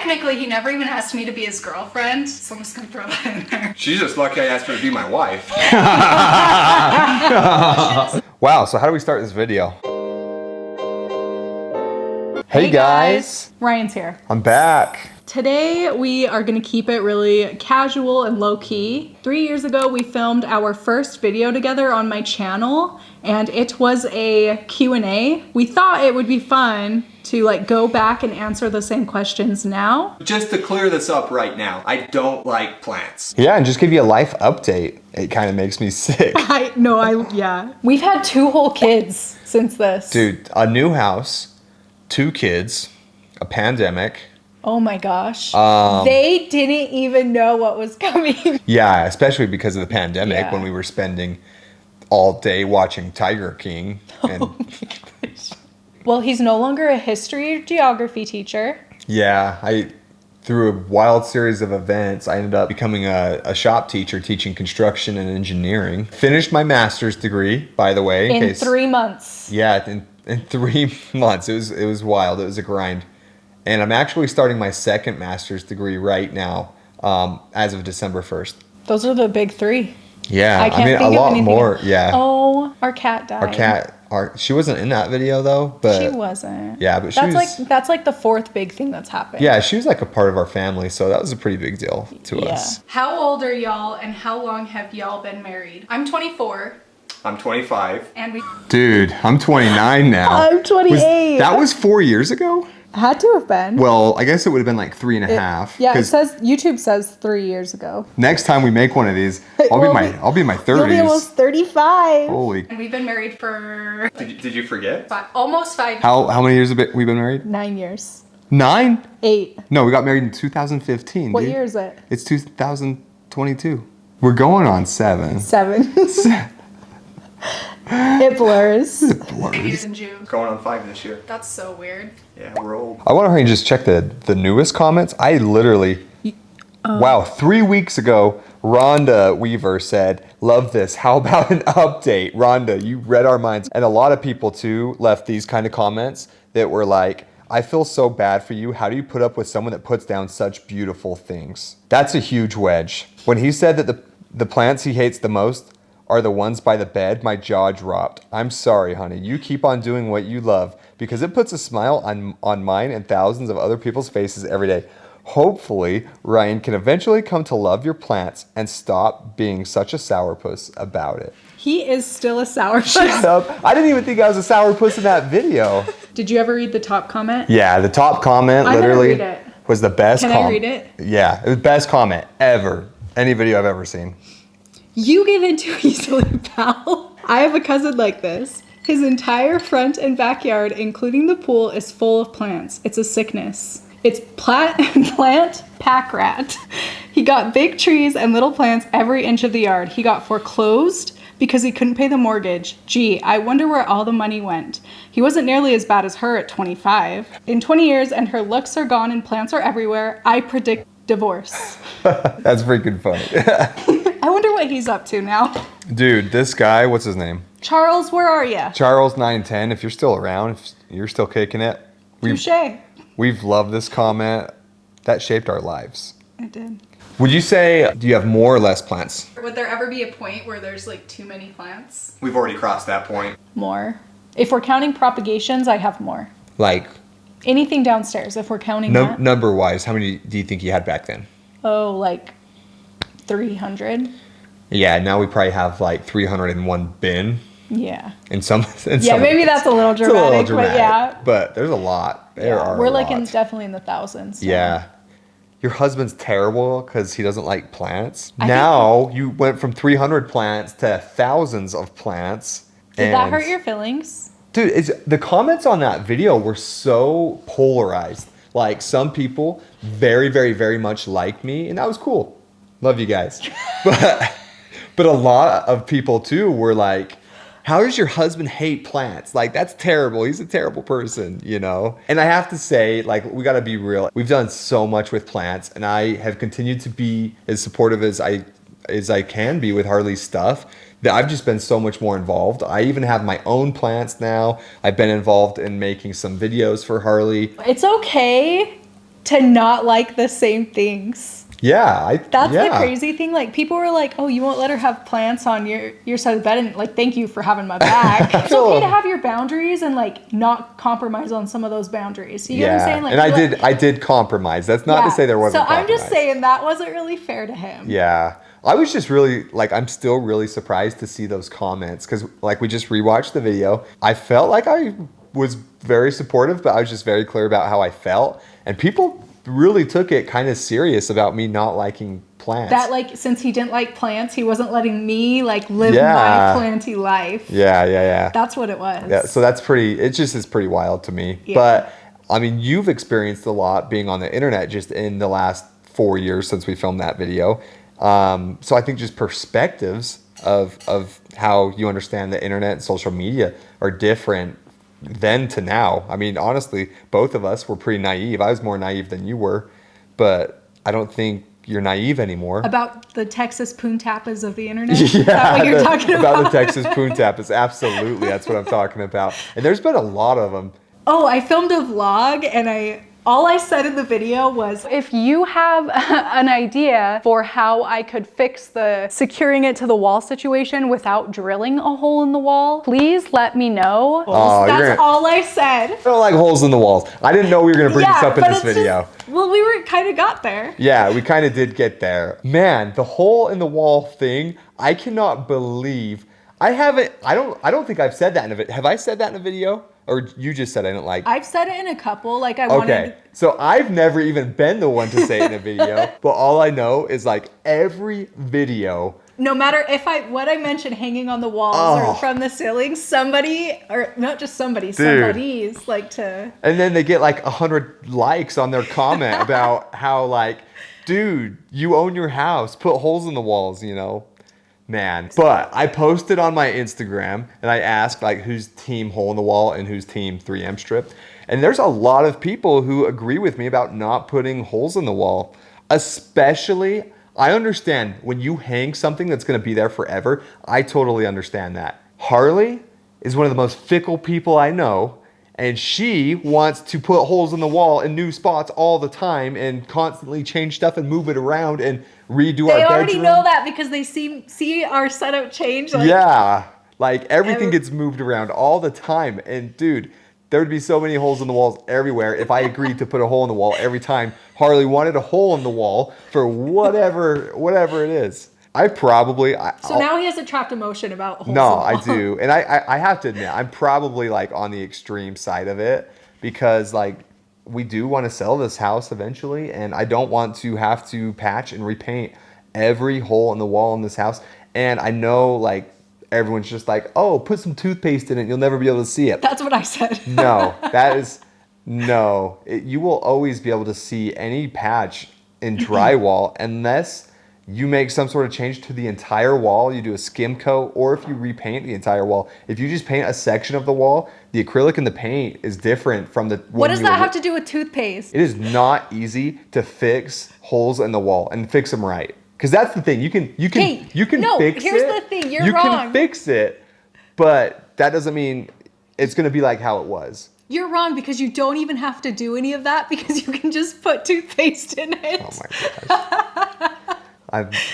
Technically, he never even asked me to be his girlfriend, so I'm just gonna throw that in there. She's just lucky I asked her to be my wife. Wow, so how do we start this video? Hey guys! Ryan's here. I'm back. Today we are going to keep it really casual and low-key. 3 years ago we filmed our first video together on my channel and it was a Q&A. We thought it would be fun to like go back and answer the same questions now. Just to clear this up right now, I don't like plants. Yeah, and just give you a life update. It kind of makes me sick. Yeah. We've had 2 whole kids since this. Dude, a new house, 2 kids, a pandemic. Oh my gosh. They didn't even know what was coming. Yeah, especially because of the pandemic Yeah. when we were spending all day watching Tiger King. And Oh my gosh. Well, he's no longer a history or geography teacher. yeah, through a wild series of events, I ended up becoming a shop teacher, teaching construction and engineering. Finished my master's degree, by the way. In 3 months. Yeah, in 3 months. It was wild. It was a grind. And I'm actually starting my second master's degree right now, as of December 1st. Those are the big 3. Yeah, I can't think a of lot anything more. else. Yeah. Oh, our cat died. Our cat, she wasn't in that video though, but She wasn't. Yeah, but she was. That's like the 4th big thing that's happened. Yeah, she was like a part of our family, so that was a pretty big deal to us. How old are y'all and how long have y'all been married? I'm 24 I'm 25. and we... Dude, I'm 29 now. I'm 28. That was 4 years ago? Had to have been. Well, I guess it would have been like 3.5. Yeah, it 'cause says YouTube says 3 years ago. next time we make one of these, I'll be in my 30s. You'll be almost 35. Holy. And we've been married for Did you forget? almost 5 years. How many years have we been married? 9 years. 9? 8. No, we got married in 2015. What dude. year is it? It's 2022. We're going on 7. 7. It blurs. Years in June. Going on 5 this year. That's so weird. Yeah, we're old. I want to hurry and just check the newest comments. I literally, wow, 3 weeks ago, Rhonda Weaver said, love this. How about an update? Rhonda, you read our minds. And a lot of people too left these kind of comments that were like, I feel so bad for you. How do you put up with someone that puts down such beautiful things? That's a huge wedge. When he said that the plants he hates the most are the ones by the bed, my jaw dropped. I'm sorry, honey. You keep on doing what you love because it puts a smile on mine and thousands of other people's faces every day. Hopefully, Ryan can eventually come to love your plants and stop being such a sourpuss about it. He is still a sourpuss. Shut up. I didn't even think I was a sourpuss in that video. Did you ever read the top comment? Yeah, the top comment I'm gonna literally read it. was the best Can comment. I read it? Yeah, it was the best comment ever. Any video I've ever seen. You give in too easily, pal. I have a cousin like this. His entire front and backyard, including the pool, is full of plants. It's a sickness. It's plant pack rat. He got big trees and little plants every inch of the yard. He got foreclosed because he couldn't pay the mortgage. Gee, I wonder where all the money went. He wasn't nearly as bad as her at 25. In 20 years and her looks are gone and plants are everywhere, I predict divorce. That's freaking funny. I wonder what he's up to now. Dude, this guy, what's his name? Charles, where are you? Charles 910, if you're still around, if you're still kicking it. Touché. We've loved this comment. That shaped our lives. It did. Would you say, do you have more or less plants? Would there ever be a point where there's like too many plants? We've already crossed that point. More. If we're counting propagations, I have more. Like, Anything downstairs, if we're counting that. number-wise, how many do you think you had back then? Oh, like 300. Yeah, now we probably have like 301 bin. Yeah. In some, Yeah, maybe that's a little dramatic, but yeah. But there's a lot. There are We're a like lot. definitely in the thousands. So. Yeah. Your husband's terrible because he doesn't like plants. I Now you went from 300 plants to thousands of plants. Did that hurt your feelings? Dude, the comments on that video were so polarized. Like some people very, very, very much like me, and that was cool. Love you guys. But a lot of people too were like, how does your husband hate plants? Like, that's terrible. He's a terrible person, you know? And I have to say, like, we got to be real. We've done so much with plants, and I have continued to be as supportive as I can be with Harlig's stuff. That I've just been so much more involved. I even have my own plants now. I've been involved in making some videos for Harlig. It's okay to not like the same things. Yeah, That's the crazy thing. Like, people were like, oh, you won't let her have plants on your side of the bed, and like, thank you for having my back. It's okay to have your boundaries and like not compromise on some of those boundaries. You get what I'm saying? Like, and I did compromise. That's not to say there wasn't compromise. I'm just saying that wasn't really fair to him. Yeah. I was just really, like, I'm still really surprised to see those comments because, like, we just rewatched the video. I felt like I was very supportive, but I was just very clear about how I felt. And people really took it kind of serious about me not liking plants. That, like, since he didn't like plants, he wasn't letting me, like, live my planty life. Yeah. That's what it was. Yeah, so that's pretty, it just is pretty wild to me. Yeah. But, I mean, you've experienced a lot being on the internet just in the last 4 years since we filmed that video. So I think just perspectives of how you understand the internet and social media are different then to now. I mean, honestly, both of us were pretty naive. I was more naive than you were, but I don't think you're naive anymore. About the Texas Poontapas of the internet? Yeah, is that what you're talking about? About the Texas Poontapas, absolutely. That's what I'm talking about. And there's been a lot of them. Oh, I filmed a vlog and all I said in the video was, if you have an idea for how I could fix the securing it to the wall situation without drilling a hole in the wall, please let me know. Oh, that's all I said. I don't like holes in the walls. I didn't know we were going to bring this up in this video. We were kind of got there. Yeah, we kind of did get there. Man, the hole in the wall thing, I cannot believe. I don't think I've said that in a video. Have I said that in a video? Or you just said I didn't like? I've said it in a couple. Like, I wanted. Okay, so I've never even been the one to say it in a video, but all I know is like every video. No matter what I mentioned hanging on the walls or from the ceiling, somebody, or not just somebody, somebody's like to. And then they get like 100 likes on their comment about how, like, dude, you own your house, put holes in the walls, you know. Man, but I posted on my Instagram and I asked, like, who's team hole in the wall and who's team 3M strip. And there's a lot of people who agree with me about not putting holes in the wall. Especially, I understand when you hang something that's going to be there forever. I totally understand that. Harley is one of the most fickle people I know. And she wants to put holes in the wall in new spots all the time and constantly change stuff and move it around and redo our bedroom. They already know that because they see our setup change. Like, yeah, like everything gets moved around all the time. And dude, there would be so many holes in the walls everywhere if I agreed to put a hole in the wall every time Harley wanted a hole in the wall for whatever it is. So now he has a trapped emotion about holes in the No, wall. I do. And I have to admit, I'm probably like on the extreme side of it because, like, we do want to sell this house eventually, and I don't want to have to patch and repaint every hole in the wall in this house. And I know, like, everyone's just like, oh, put some toothpaste in it, you'll never be able to see it. That's what I said. You will always be able to see any patch in drywall unless you make some sort of change to the entire wall, you do a skim coat, or if you repaint the entire wall. If you just paint a section of the wall, the acrylic and the paint is different from the What does that have to do with toothpaste? It is not easy to fix holes in the wall and fix them right. Because that's the thing. You can fix it. Here's the thing. You're wrong. You wrong. can fix it, but that doesn't mean it's going to be like how it was. You're wrong because you don't even have to do any of that because you can just put toothpaste in it. Oh my gosh.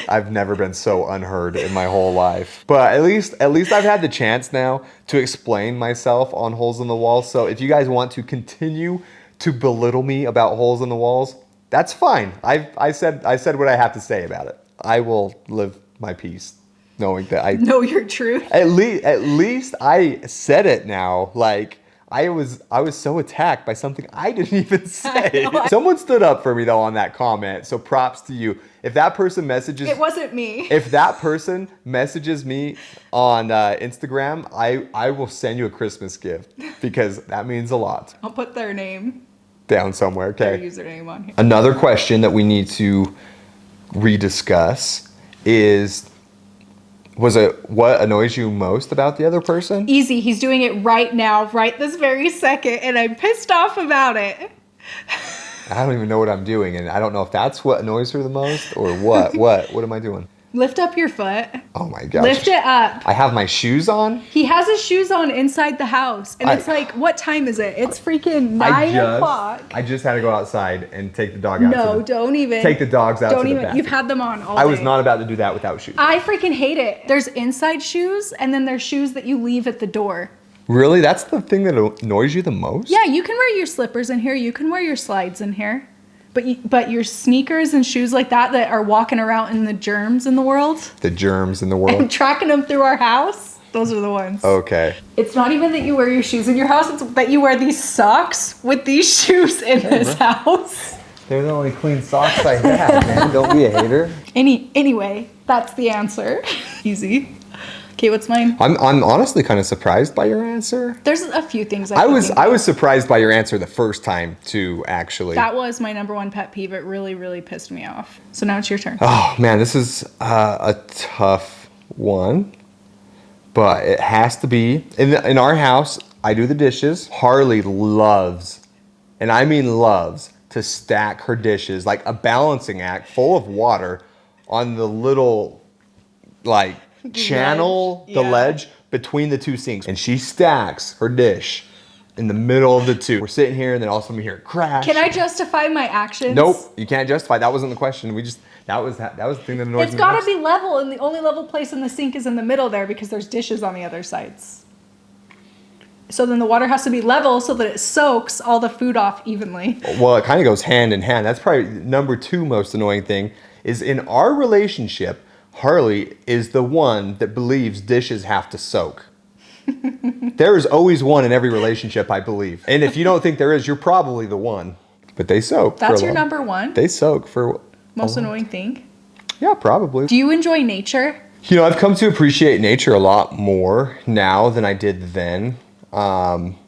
I've never been so unheard in my whole life. But at least I've had the chance now to explain myself on holes in the wall. So if you guys want to continue to belittle me about holes in the walls, that's fine. I said what I have to say about it. I will live my peace knowing that I know your truth. At least I said it now. Like, I was so attacked by something I didn't even say. Someone stood up for me though on that comment, so props to you. If that person messages, it wasn't me. If that person messages me on Instagram, I will send you a Christmas gift because that means a lot. I'll put their name down somewhere. Okay. Their username on here. Another question that we need to rediscuss is. Was it what annoys you most about the other person? Easy. He's doing it right now, right this very second, and I'm pissed off about it. I don't even know what I'm doing, and I don't know if that's what annoys her the most or what. What am I doing? Lift up your foot. Oh my gosh. Lift it up. I have my shoes on. He has his shoes on inside the house. And it's like, what time is it? It's freaking 9 o'clock. I just had to go outside and take the dog out. No, don't even. Take the dogs out Don't to the even. bathroom. You've had them on all day. I was not about to do that without shoes. I freaking hate it. There's inside shoes and then there's shoes that you leave at the door. Really? That's the thing that annoys you the most? Yeah, you can wear your slippers in here. You can wear your slides in here. But your sneakers and shoes like that are walking around in the germs in the world. The germs in the world. And tracking them through our house. Those are the ones. Okay. It's not even that you wear your shoes in your house. It's that you wear these socks with these shoes in this house. They're the only clean socks I have, man. Don't be a hater. Anyway, that's the answer. Easy. Okay, what's mine? I'm honestly kind of surprised by your answer. There's a few things I was surprised by your answer the first time too, actually. That was my number one pet peeve. It really, really pissed me off. So now it's your turn. Oh man, this is a tough one, but it has to be in our house. I do the dishes. Harley loves, and I mean loves, to stack her dishes like a balancing act full of water on the little like channel, the ledge between the two sinks, and she stacks her dish in the middle of the two. We're sitting here and then all of a sudden we hear it crash. Can I justify my actions? Nope, you can't justify. That wasn't the question. That was the thing that annoys me. It's got to be level, and the only level place in the sink is in the middle there because there's dishes on the other sides. So then the water has to be level so that it soaks all the food off evenly. Well, it kind of goes hand in hand. That's probably number 2 most annoying thing is in our relationship, Harley is the one that believes dishes have to soak. There is always one in every relationship, I believe. And if you don't think there is, you're probably the one. But they soak. That's your number one? They soak for most annoying thing? Yeah, probably. Do you enjoy nature? You know, I've come to appreciate nature a lot more now than I did then.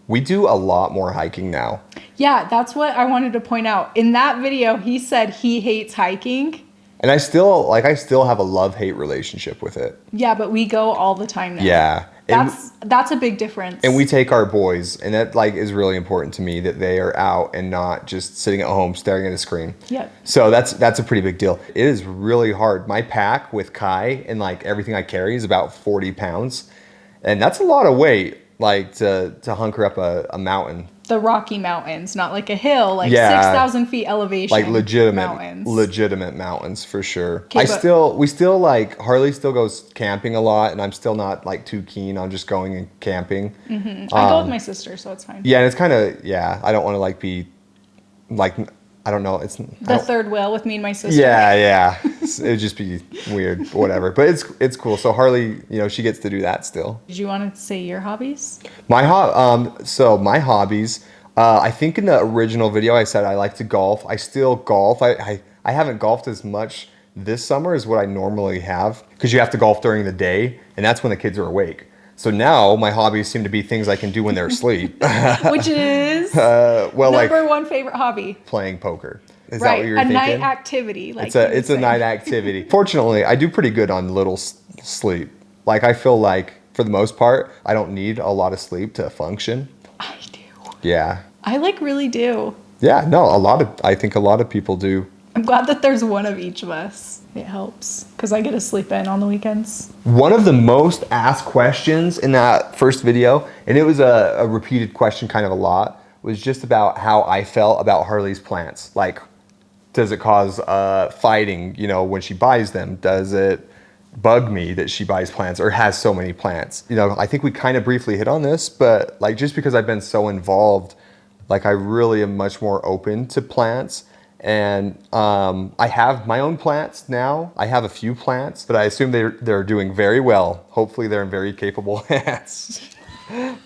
We do a lot more hiking now. Yeah, that's what I wanted to point out. In that video, he said he hates hiking. And I still have a love-hate relationship with it. Yeah, but we go all the time now. Yeah. That's a big difference. And we take our boys, and that like is really important to me that they are out and not just sitting at home staring at a screen. Yep. So that's a pretty big deal. It is really hard. My pack with Kai and like everything I carry is about 40 pounds. And that's a lot of weight, like to hunker up a mountain. The Rocky Mountains, not like a hill, like 6,000 feet elevation. Like legitimate mountains for sure. We still like, Harley still goes camping a lot, and I'm still not like too keen on just going and camping. Mm-hmm. I go with my sister, so it's fine. Yeah, and it's kind of, I don't want to like be like, I don't know. It's the third wheel with me and my sister. Yeah. It would just be weird, whatever. But it's cool. So Harley, she gets to do that still. Did you want to say your hobbies? My hobbies. I think in the original video I said I like to golf. I still golf. I haven't golfed as much this summer as what I normally have because you have to golf during the day, and that's when the kids are awake. So now my hobbies seem to be things I can do when they're asleep. Which is number one favorite hobby. Playing poker. Is right. that what you were thinking? A night activity. Like it's a night activity. Fortunately, I do pretty good on little sleep. Like I feel like for the most part, I don't need a lot of sleep to function. I do. Yeah. I really do. Yeah, no, I think a lot of people do. I'm glad that there's one of each of us. It helps because I get to sleep in on the weekends. One of the most asked questions in that first video, and it was a repeated question kind of a lot, was just about how I felt about Harley's plants. Like, does it cause fighting, when she buys them? Does it bug me that she buys plants or has so many plants? I think we kind of briefly hit on this, but like just because I've been so involved, like I really am much more open to plants. And I have my own plants now. I have a few plants, but I assume they're doing very well. Hopefully they're in very capable hands.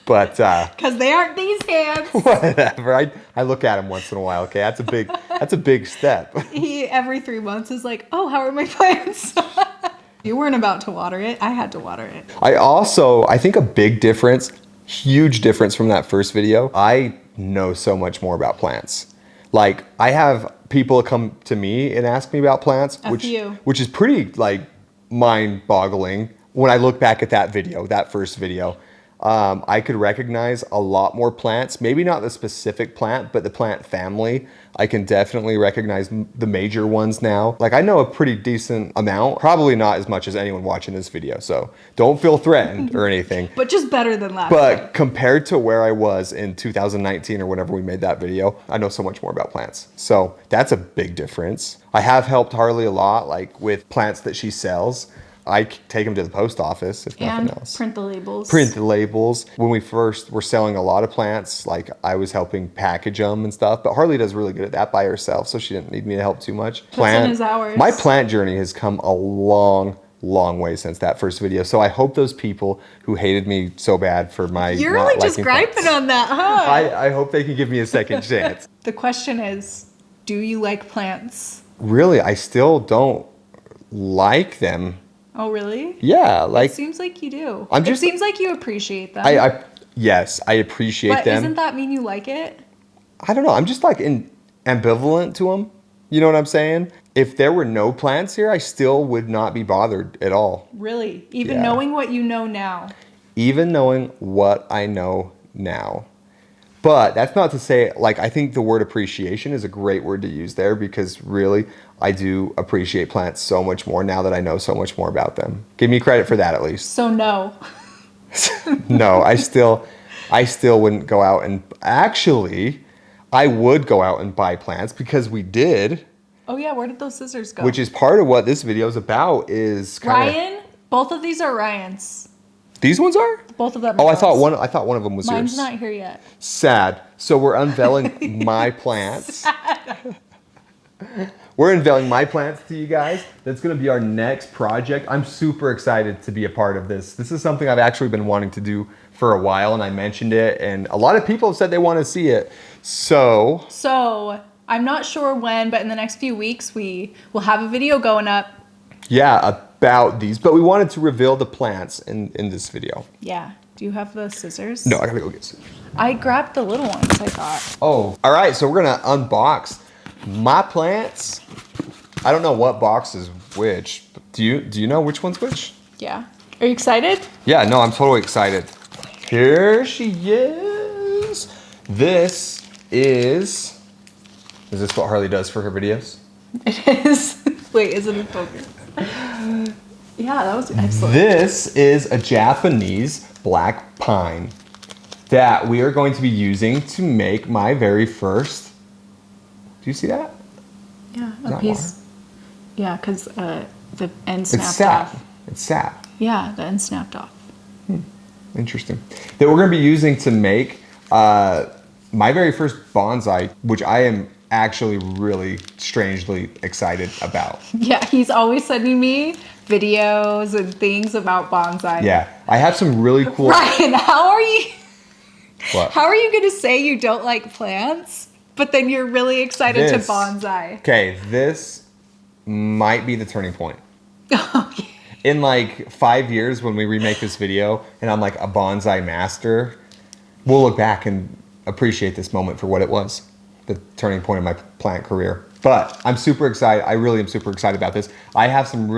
But because they aren't these hands. Whatever. I look at them once in a while. Okay, that's a big step. He every 3 months is like, oh, how are my plants? You weren't about to water it. I had to water it. I think a big difference, huge difference from that first video. I know so much more about plants. Like I have people come to me and ask me about plants, which is pretty like mind-boggling when I look back at that first video. I could recognize a lot more plants. Maybe not the specific plant, but the plant family. I can definitely recognize the major ones now. Like I know a pretty decent amount, probably not as much as anyone watching this video. So don't feel threatened or anything. But just better than last But time. compared to where I was in 2019 or whenever we made that video, I know so much more about plants. So that's a big difference. I have helped Harley a lot, like with plants that she sells. I take them to the post office if nothing else. Print the labels. Print the labels. When we first were selling a lot of plants, like I was helping package them and stuff, but Harley does really good at that by herself, so she didn't need me to help too much. In his hours. My plant journey has come a long way since that first video. So I hope those people who hated me so bad for my You're not really just liking griping plants, on that, huh? I hope they can give me a second chance. The question is, do you like plants? Really, I still don't like them. Oh, really? Yeah, like It seems like you do. I'm It just- seems like you appreciate them. yes, I appreciate but them. doesn't that mean you like it? I don't know. I'm just like ambivalent to them. You know what I'm saying? If there were no plants here, I still would not be bothered at all. Really? Even Yeah. knowing what you know now. Even knowing what I know now. But that's not to say, like, I think the word appreciation is a great word to use there because really, I do appreciate plants so much more now that I know so much more about them. Give me credit for that at least. So no. No, I still wouldn't go out and actually, I would go out and buy plants because we did, Oh yeah, where did those scissors go? which is part of what this video is about is kind of, Ryan? Both of these are Ryan's. these ones are? Both of them. Oh, are I thought yours. one of them was Mine's yours. not here yet. Sad. So we're unveiling my plants. We're unveiling my plants to you guys. That's going to be our next project. I'm super excited to be a part of this. This is something I've actually been wanting to do for a while, and I mentioned it, and a lot of people have said they want to see it. So I'm not sure when, but in the next few weeks we will have a video going up. yeah, about these, but we wanted to reveal the plants in this video. Yeah. Do you have the scissors? No, I gotta go get some. I grabbed the little ones, I thought. Oh, all right. So we're gonna unbox my plants. I don't know what box is which. But do you know which one's which? Yeah. Are you excited? Yeah, no, I'm totally excited. Here she is. This is this what Harley does for her videos? It is. Wait, is it in focus? Yeah, that was excellent. This is a Japanese black pine that we are going to be using to make my very first. Do you see that? Yeah, that a piece. Yeah, because the end snapped It's sap. off. It's sap. Yeah, the end snapped off. Interesting. That we're going to be using to make my very first bonsai, which I am actually really strangely excited about. Yeah, he's always sending me videos and things about bonsai. Yeah, I have some really cool. Ryan, how are you? What? How are you going to say you don't like plants, but then you're really excited This. to bonsai? Okay, this might be the turning point. Okay. In like 5 years when we remake this video and I'm like a bonsai master, we'll look back and appreciate this moment for what it was, the turning point of my plant career. But I'm super excited. I really am super excited about this. I have some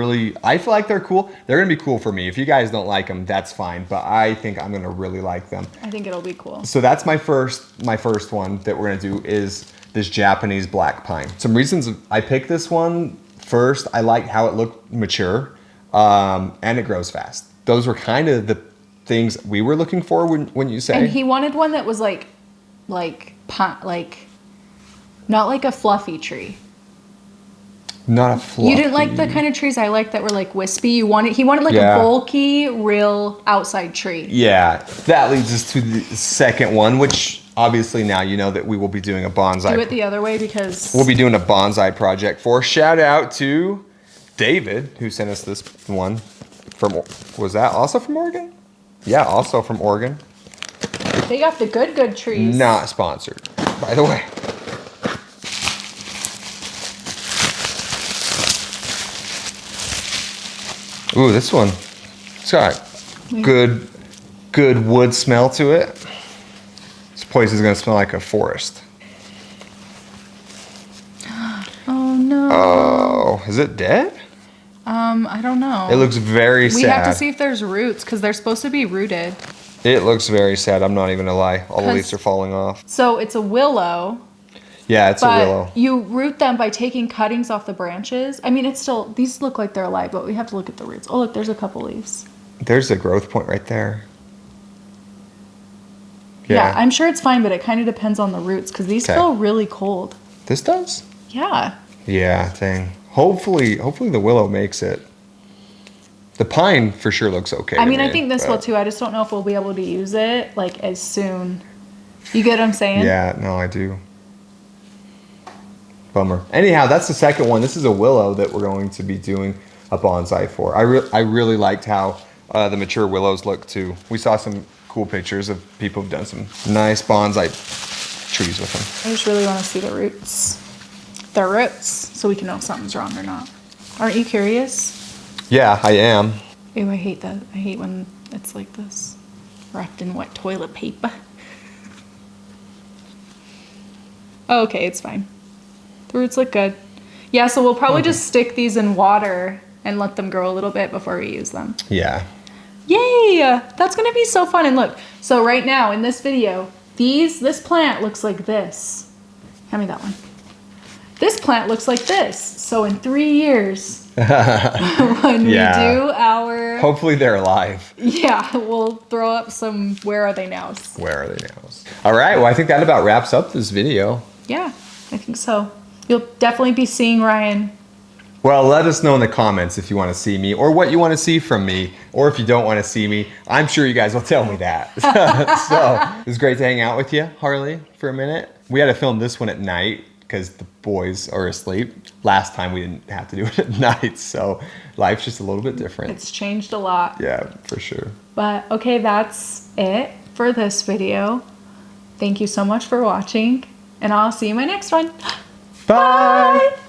I feel like they're cool. They're gonna be cool for me. If you guys don't like them, that's fine. But I think I'm gonna really like them. I think it'll be cool. So that's my first one that we're gonna do is this Japanese black pine. Some reasons I picked this one first, I liked how it looked mature, and it grows fast. Those were kind of the things we were looking for, when you say. And he wanted one that was like not like a fluffy tree. Not a fluffy. You didn't like the kind of trees I like that were like wispy. He wanted like Yeah. a bulky, real outside tree. Yeah, that leads us to the second one, which obviously now you know that we will be doing a bonsai. Do it the other way because We'll be doing a bonsai project for. Shout out to David, who sent us this one was that also from Oregon? Yeah, also from Oregon. they got the good trees. Not sponsored, by the way. Ooh, this one. It's got good wood smell to it. This place is gonna smell like a forest. Oh no. Oh, is it dead? I don't know. It looks very sad. We have to see if there's roots because they're supposed to be rooted. It looks very sad. I'm not even gonna lie. All the leaves are falling off. So it's a willow. Yeah, it's a But willow. you root them by taking cuttings off the branches. I mean, it's still, these look like they're alive, but we have to look at the roots. Oh, look, there's a couple leaves. There's a growth point right there. Yeah, I'm sure it's fine, but it kind of depends on the roots because these feel really cold. This does? Yeah. Yeah, dang. Hopefully the willow makes it. The pine for sure looks okay. I to mean, I me, think this but- will too. I just don't know if we'll be able to use it like as soon. You get what I'm saying? Yeah, no, I do. Bummer. Anyhow, that's the second one. This is a willow that we're going to be doing a bonsai for. I really liked how the mature willows look too. We saw some cool pictures of people who've done some nice bonsai trees with them. I just really want to see the roots. The roots, so we can know if something's wrong or not. Aren't you curious? Yeah, I am. Ew, I hate that. I hate when it's like this, wrapped in wet toilet paper. Oh, okay, it's fine. The roots look good. Yeah, so we'll probably just stick these in water and let them grow a little bit before we use them. Yeah. Yay! That's gonna be so fun. And look, so right now in this video, this plant looks like this. Hand me that one. This plant looks like this. So in 3 years, when we do our... Hopefully they're alive. Yeah, we'll throw up some where are they nows. Where are they now? All right, well, I think that about wraps up this video. Yeah, I think so. You'll definitely be seeing Ryan. Well, let us know in the comments if you want to see me or what you want to see from me, or if you don't want to see me. I'm sure you guys will tell me that. So it was great to hang out with you, Harley, for a minute. We had to film this one at night because the boys are asleep. Last time we didn't have to do it at night, so life's just a little bit different. It's changed a lot. Yeah, for sure. But okay, that's it for this video. Thank you so much for watching, and I'll see you in my next one. Bye!